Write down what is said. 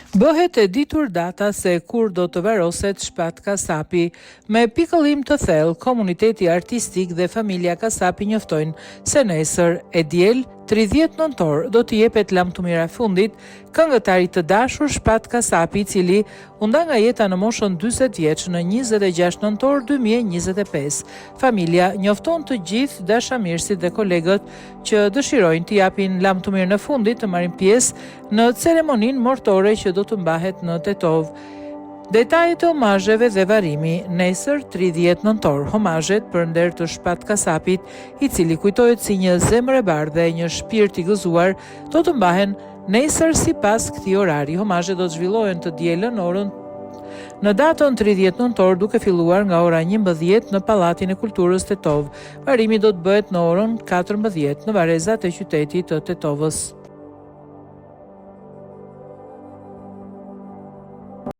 Bëhet e ditur data se kur do të varoset Shpat Kasapi. Me pikëllim të thellë, komuniteti artistik dhe familja Kasapi njoftojnë se nesër e diel 30 nëntor do të jepet lamtumira e fundit këngëtarit të dashur Shpat Kasapi, i cili u nda nga jeta në moshën 40 vjeç në 26 nëntor 2025. Familja njofton të gjithë dashamirësit dhe kolegët që dëshirojnë të japin lamtumirën e fundit të marrin pjesë në ceremoninë mortore që do të mbahet në Tetov. Detajet e homazheve dhe varimi nesër 30 nëntor. Homazhet për nder të Shpat Kasapit, i cili kujtohet si një zemër e bardhë dhe një shpirt i gëzuar, do të mbahen nesër sipas këtij orari. Homazhet do të zhvillohen të dielën në datën 30 nëntor, duke filluar nga ora 11 në Pallatin e Kulturës Tetov. Varimi do të bëhet në orën 14 në varrezat e qytetit të Tetovës.